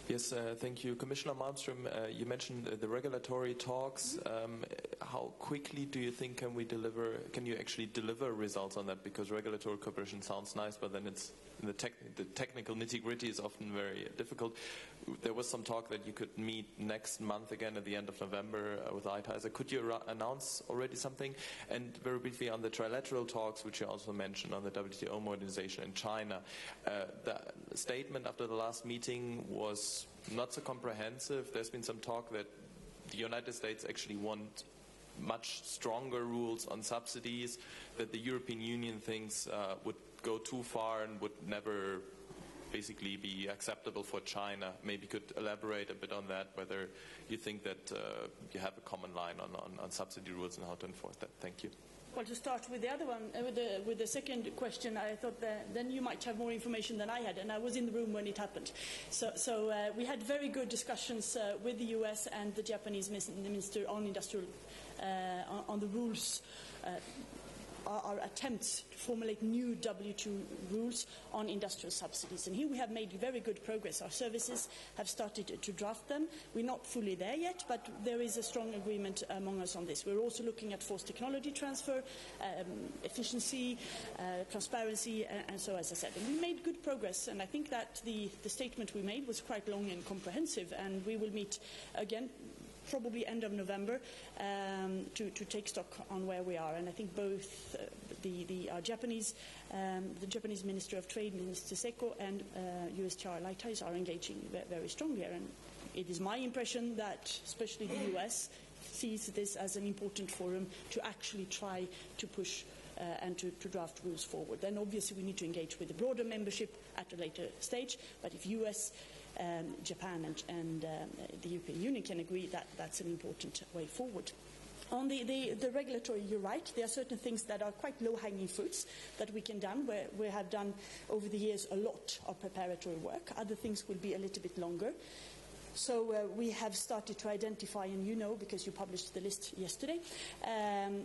Yes, thank you. Commissioner Malmström, you mentioned the regulatory talks. How quickly do you think can you actually deliver results on that? Because regulatory cooperation sounds nice, but then it's the technical nitty-gritty is often very difficult. There was some talk that you could meet next month again at the end of November with Lighthizer. Could you announce already something? And very briefly on the trilateral talks, which you also mentioned on the WTO modernization in China, the statement after the last meeting was not so comprehensive. There's been some talk that the United States actually want much stronger rules on subsidies, that the European Union thinks would go too far and would never basically be acceptable for China. Maybe you could elaborate a bit on that, whether you think that you have a common line on subsidy rules and how to enforce that. Thank you. Well, to start with the other one, with the second question, I thought that then you might have more information than I had, and I was in the room when it happened. So we had very good discussions with the US and the Japanese minister on industrial, on the rules, our attempts to formulate new WTO rules on industrial subsidies. And here we have made very good progress. Our services have started to draft them. We're not fully there yet, but there is a strong agreement among us on this. We're also looking at forced technology transfer, efficiency, transparency, and so, as I said. And we made good progress, and I think that the statement we made was quite long and comprehensive, and we will meet again probably end of November to take stock on where we are. And I think both the Japanese Minister of Trade, Minister Seko, and USTR Lighthizer are engaging very strongly here. And it is my impression that especially the US sees this as an important forum to actually try to push and to draft rules forward. Then obviously we need to engage with the broader membership at a later stage, but if US, Japan and the European Union can agree, that's an important way forward. On the regulatory, you're right. There are certain things that are quite low-hanging fruits that we can do, where we have done over the years a lot of preparatory work. Other things will be a little bit longer. So we have started to identify, and you know, because you published the list yesterday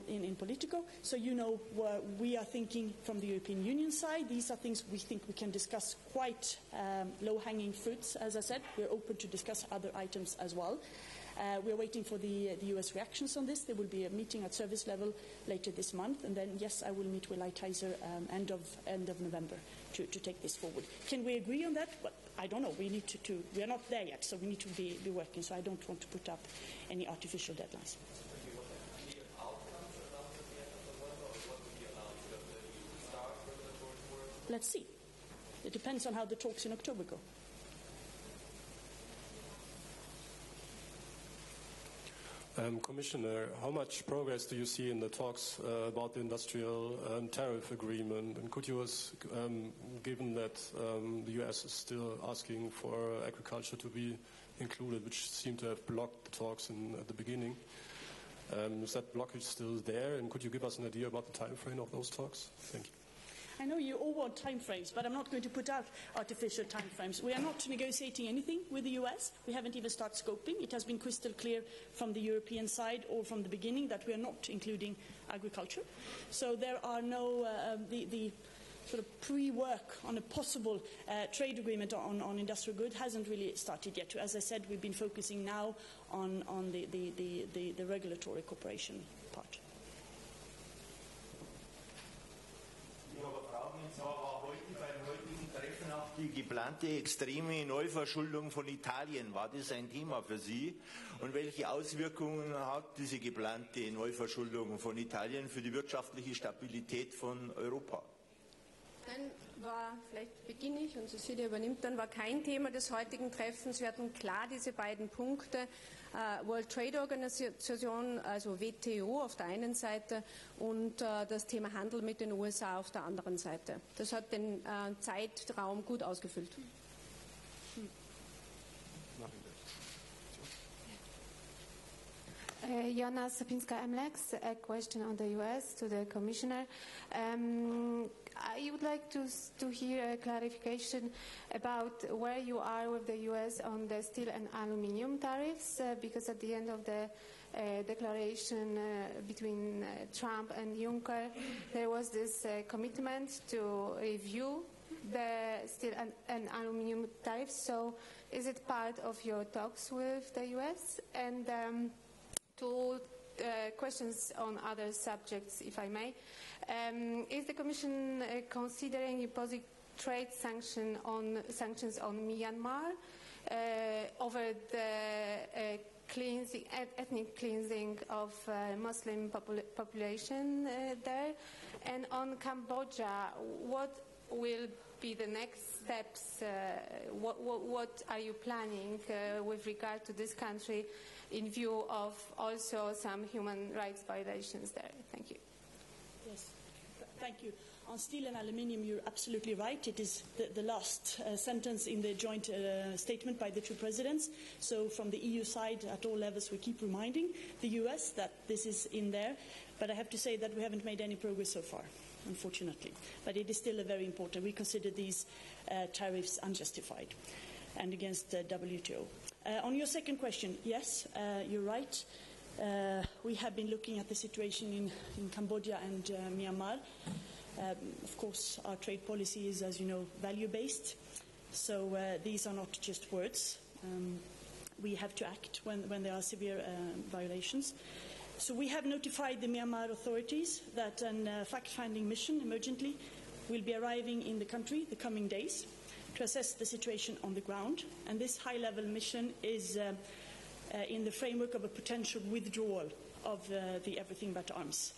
in Politico, so you know where we are thinking from the European Union side. These are things we think we can discuss, quite low-hanging fruits, as I said. We're open to discuss other items as well. We're waiting for the US reactions on this. There will be a meeting at service level later this month, and then, yes, I will meet with Lighthizer end of November to take this forward. Can we agree on that? Well, I don't know. We need to we are not there yet, so we need to be working, so I don't want to put up any artificial deadlines. Let's see. It depends on how the talks in October go. Commissioner, how much progress do you see in the talks about the industrial tariff agreement? And could you, given that the US is still asking for agriculture to be included, which seemed to have blocked the talks at the beginning, is that blockage still there? And could you give us an idea about the time frame of those talks? Thank you. I know you all want timeframes, but I'm not going to put out artificial timeframes. We are not negotiating anything with the US. We haven't even started scoping. It has been crystal clear from the European side or from the beginning that we are not including agriculture. So there are no the sort of pre-work on a possible trade agreement on industrial goods hasn't really started yet. As I said, we've been focusing now on the regulatory cooperation part. War heute beim heutigen Treffen auch die geplante extreme Neuverschuldung von Italien. War das ein Thema für Sie? Und welche Auswirkungen hat diese geplante Neuverschuldung von Italien für die wirtschaftliche Stabilität von Europa? Dann war, vielleicht beginne ich und Cecilia übernimmt, dann war kein Thema des heutigen Treffens. Wir hatten klar diese beiden Punkte, World Trade Organization, also WTO auf der einen Seite und das Thema Handel mit den USA auf der anderen Seite. Das hat den Zeitraum gut ausgefüllt. Jana Sapinska-Emlex, a question on the US to the Commissioner. I would like to hear a clarification about where you are with the US on the steel and aluminium tariffs, because at the end of the declaration between Trump and Juncker, there was this commitment to review still an aluminium tariff. So is it part of your talks with the US? And two questions on other subjects, if I may. Is the Commission considering imposing trade sanctions on Myanmar over the ethnic cleansing of Muslim population there? And on Cambodia, what will be the next steps? What are you planning with regard to this country in view of also some human rights violations there? Thank you. Yes, thank you. On steel and aluminium, you're absolutely right. It is the last sentence in the joint statement by the two presidents. So from the EU side, at all levels, we keep reminding the US that this is in there. But I have to say that we haven't made any progress so far, unfortunately. But it is still very important. We consider these tariffs unjustified and against the WTO. On your second question, yes, you're right. We have been looking at the situation in Cambodia and Myanmar. Of course, our trade policy is, as you know, value-based. So these are not just words. We have to act when there are severe violations. So we have notified the Myanmar authorities that a fact-finding mission emergently will be arriving in the country the coming days to assess the situation on the ground. And this high-level mission is in the framework of a potential withdrawal of the Everything But Arms.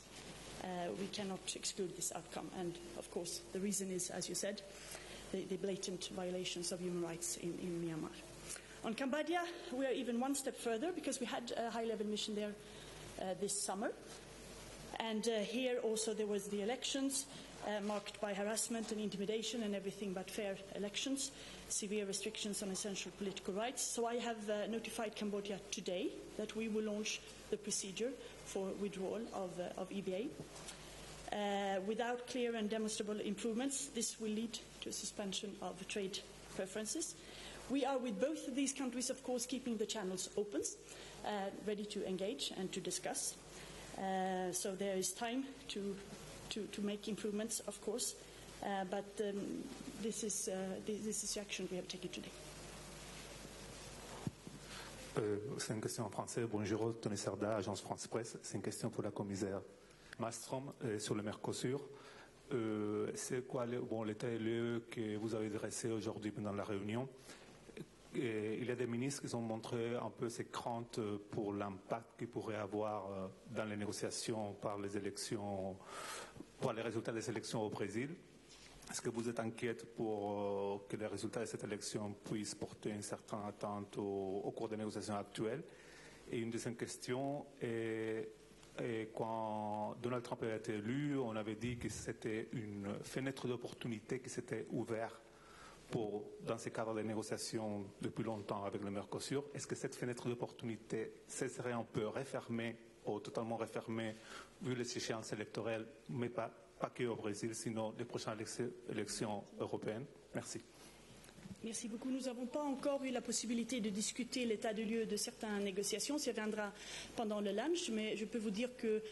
We cannot exclude this outcome. And, of course, the reason is, as you said, the blatant violations of human rights in Myanmar. On Cambodia, we are even one step further because we had a high-level mission there this summer. And here also there was the elections marked by harassment and intimidation and everything but fair elections, severe restrictions on essential political rights. So I have notified Cambodia today that we will launch the procedure for withdrawal of EBA. Without clear and demonstrable improvements, this will lead to a suspension of trade preferences. We are, with both of these countries, of course, keeping the channels open, ready to engage and to discuss. So there is time to make improvements, of course, but this is the action we have taken today. C'est une question en français. Bonjour, Tony Sarda, Agence France Presse. C'est une question pour la commissaire Malmström sur le Mercosur. C'est quoi l'état des lieux que vous avez dressé aujourd'hui pendant la réunion? Et il y a des ministres qui ont montré un peu ces craintes pour l'impact qu'il pourrait avoir dans les négociations par les élections, pour les résultats des élections au Brésil. Est-ce que vous êtes inquiète pour que les résultats de cette élection puissent porter une certaine attente au cours des négociations actuelles? Et une deuxième question, quand Donald Trump a été élu, on avait dit que c'était une fenêtre d'opportunité qui s'était ouverte dans ce cadre de négociations depuis longtemps avec le Mercosur. Est-ce que cette fenêtre d'opportunité serait un peu refermée ou totalement refermée vu les échéances électorales, mais pas que au Brésil, sinon les prochaines élections européennes? Merci. Merci beaucoup. Nous n'avons pas encore eu la possibilité de discuter l'état de lieu de certaines négociations. Ça viendra pendant le lunch, mais je peux vous dire que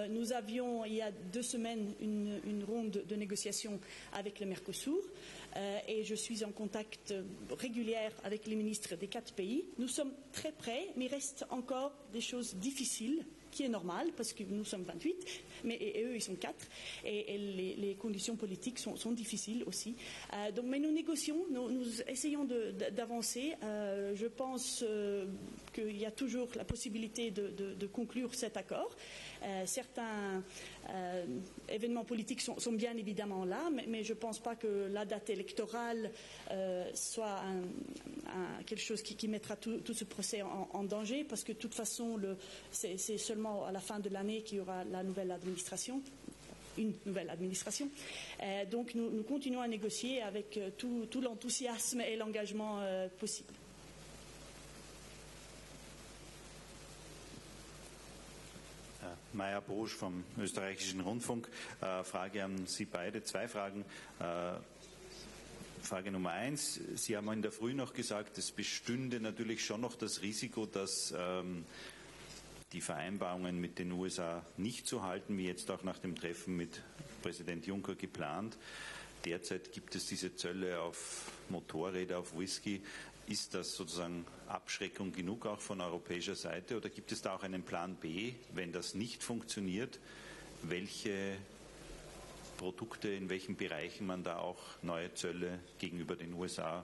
nous avions, il y a 2 semaines, une ronde de négociations avec le Mercosur et je suis en contact régulier avec les ministres des 4 pays. Nous sommes très près, mais il reste encore des choses difficiles, qui est normal, parce que nous sommes 28, et eux, ils sont 4, et les conditions politiques sont difficiles aussi. Mais nous négocions, nous essayons d'avancer. Je pense qu'il y a toujours la possibilité de conclure cet accord. Certains événements politiques sont bien évidemment là, mais je ne pense pas que la date électorale soit quelque chose qui mettra tout ce procès en danger, parce que de toute façon, c'est seulement à la fin de l'année qu'il y aura la nouvelle administration. Une nouvelle administration. Donc nous continuons à négocier avec tout l'enthousiasme et l'engagement possible. Maya Bosch vom österreichischen Rundfunk. Frage an Sie beide, 2 Fragen. Frage Nummer 1. Sie haben in der Früh noch gesagt, es bestünde natürlich schon noch das Risiko, dass die Vereinbarungen mit den USA nicht zu halten, wie jetzt auch nach dem Treffen mit Präsident Juncker geplant. derzeit gibt es diese Zölle auf Motorräder, auf Whisky. Ist das sozusagen Abschreckung genug auch von europäischer Seite oder gibt es da auch einen Plan B, wenn das nicht funktioniert, welche Produkte, in welchen Bereichen man da auch neue Zölle gegenüber den USA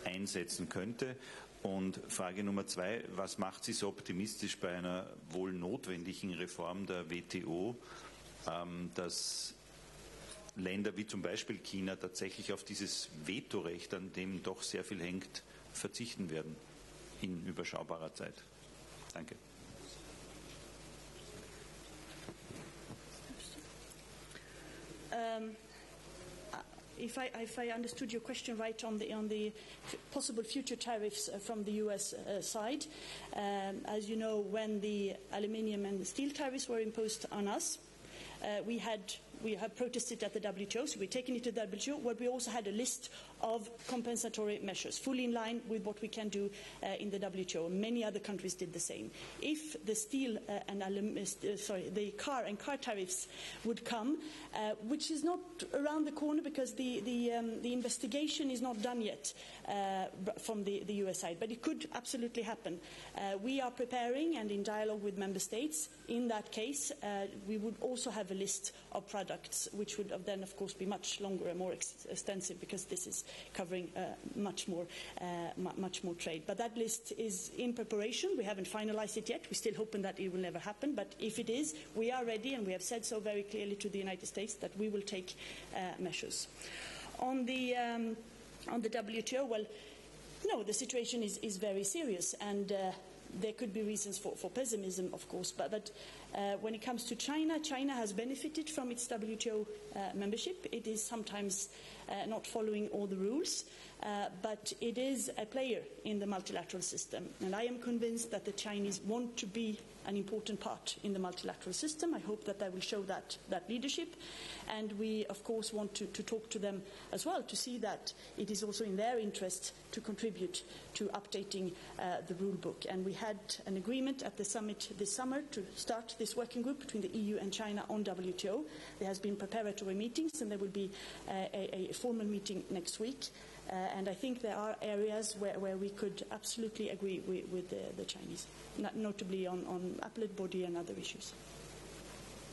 einsetzen könnte? Und Frage Nummer 2, was macht Sie so optimistisch bei einer wohl notwendigen Reform der WTO, dass Länder wie zum Beispiel China tatsächlich auf dieses Vetorecht, an dem doch sehr viel hängt, verzichten werden in überschaubarer Zeit? Danke. If I understood your question right on the possible future tariffs from the US side, as you know, when the aluminium and the steel tariffs were imposed on us, we have protested at the WTO, so we've taken it to the WTO, where we also had a list of compensatory measures, fully in line with what we can do in the WTO. Many other countries did the same. If the steel the car and car tariffs would come, which is not around the corner because the investigation is not done yet from the US side, but it could absolutely happen. We are preparing and in dialogue with member states. In that case, we would also have a list of products, which would then, of course, be much longer and more extensive because this is covering much more trade. But that list is in preparation. We haven't finalized it yet. We're still hoping that it will never happen. But if it is, we are ready, and we have said so very clearly to the United States that we will take measures. On the WTO, well, no, the situation is very serious, and there could be reasons for pessimism, of course, but when it comes to China, China has benefited from its WTO membership. It is sometimes not following all the rules, but it is a player in the multilateral system, and I am convinced that the Chinese want to be an important part in the multilateral system. I hope that they will show that leadership, and we, of course, want to talk to them as well to see that it is also in their interest to contribute to updating the rule book. And we had an agreement at the summit this summer to start this working group between the EU and China on WTO. There has been preparatory meetings, and there will be a formal meeting next week. And I think there are areas where we could absolutely agree with the Chinese, notably on appellate body and other issues.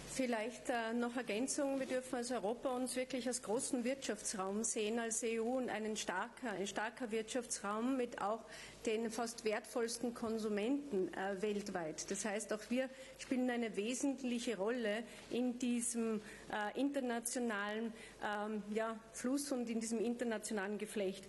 Vielleicht noch Ergänzung. Wir dürfen als Europa uns wirklich als großen Wirtschaftsraum sehen, als EU, und ein starker Wirtschaftsraum mit auch den fast wertvollsten Konsumenten weltweit. Das heißt, auch wir spielen eine wesentliche Rolle in diesem internationalen Fluss und in diesem internationalen Geflecht.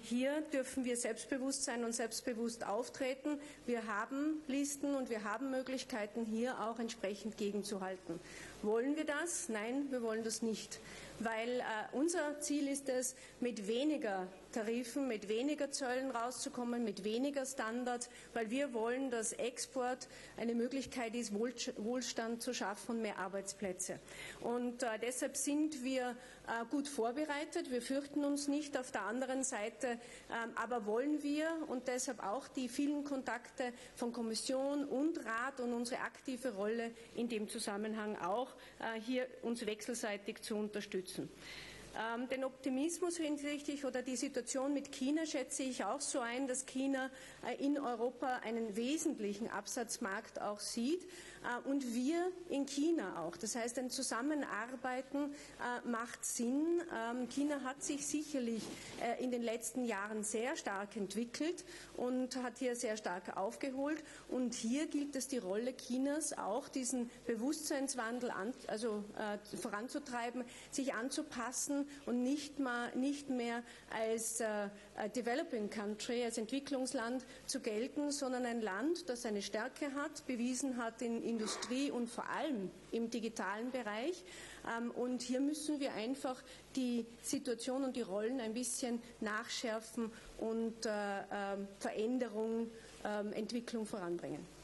Hier dürfen wir selbstbewusst sein und selbstbewusst auftreten. Wir haben Listen und wir haben Möglichkeiten, hier auch entsprechend gegenzuhalten. Wollen wir das? Nein, wir wollen das nicht. Weil unser Ziel ist es, mit weniger Tarifen, mit weniger Zöllen rauszukommen, mit weniger Standards, weil wir wollen, dass Export eine Möglichkeit ist, Wohlstand zu schaffen und mehr Arbeitsplätze. Und deshalb sind wir gut vorbereitet. Wir fürchten uns nicht. Auf der anderen Seite aber wollen wir, und deshalb auch die vielen Kontakte von Kommission und Rat und unsere aktive Rolle in dem Zusammenhang auch, hier uns wechselseitig zu unterstützen. Den Optimismus hinsichtlich oder die Situation mit China schätze ich auch so ein, dass China in Europa einen wesentlichen Absatzmarkt auch sieht und wir in China auch. Das heißt, ein Zusammenarbeiten macht Sinn. China hat sich sicherlich in den letzten Jahren sehr stark entwickelt und hat hier sehr stark aufgeholt. Und hier gilt es, die Rolle Chinas auch, diesen Bewusstseinswandel voranzutreiben, sich anzupassen und nicht mehr als Developing Country, als Entwicklungsland zu gelten, sondern ein Land, das eine Stärke hat, bewiesen hat in Industrie und vor allem im digitalen Bereich. Und hier müssen wir einfach die Situation und die Rollen ein bisschen nachschärfen und Veränderung, Entwicklung voranbringen.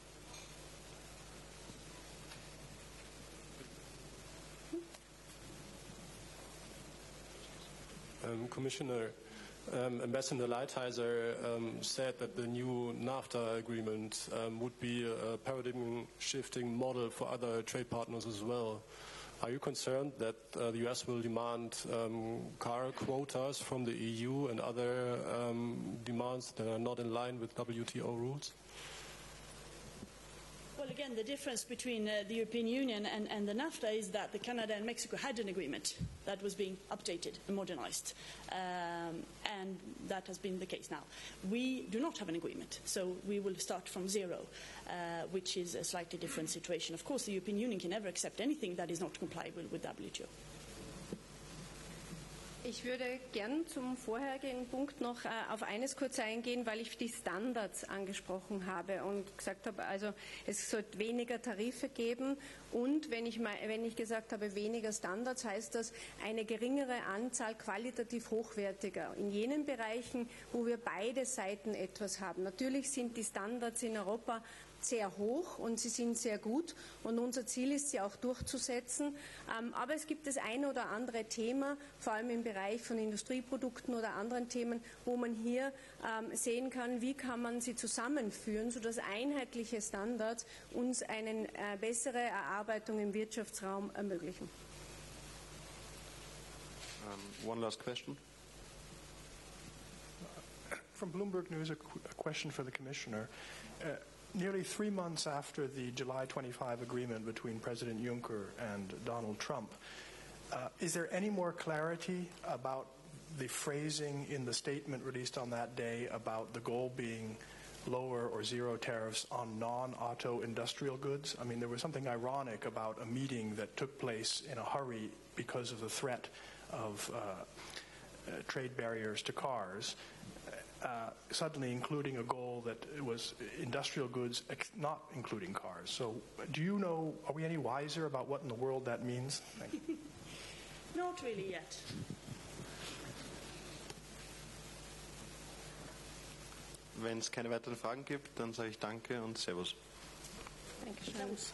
Commissioner, Ambassador Lighthizer said that the new NAFTA agreement would be a paradigm-shifting model for other trade partners as well. Are you concerned that the US will demand car quotas from the EU and other demands that are not in line with WTO rules? Well, again, the difference between the European Union and the NAFTA is that Canada and Mexico had an agreement that was being updated and modernized, and that has been the case now. We do not have an agreement, so we will start from zero, which is a slightly different situation. Of course, the European Union can never accept anything that is not compliant with WTO. Ich würde gern zum vorherigen Punkt noch auf eines kurz eingehen, weil ich die Standards angesprochen habe und gesagt habe, also es sollte weniger Tarife geben und wenn ich gesagt habe weniger Standards, heißt das eine geringere Anzahl qualitativ hochwertiger in jenen Bereichen, wo wir beide Seiten etwas haben. Natürlich sind die Standards in Europa sehr hoch und sie sind sehr gut und unser Ziel ist, sie auch durchzusetzen. Aber es gibt das eine oder andere Thema, vor allem im Bereich von Industrieprodukten oder anderen Themen, wo man hier sehen kann, wie kann man sie zusammenführen, sodass einheitliche Standards uns eine bessere Erarbeitung im Wirtschaftsraum ermöglichen. One last question. From Bloomberg News, a question for the Commissioner. Nearly 3 months after the July 25 agreement between President Juncker and Donald Trump, is there any more clarity about the phrasing in the statement released on that day about the goal being lower or zero tariffs on non-auto industrial goods? I mean, there was something ironic about a meeting that took place in a hurry because of the threat of trade barriers to cars. Suddenly including a goal that was industrial goods, not including cars. So do you know, are we any wiser about what in the world that means? Thank you. Not really yet. Wenn es keine weiteren Fragen gibt, dann sage ich Danke und Servus. Dankeschön. Servus.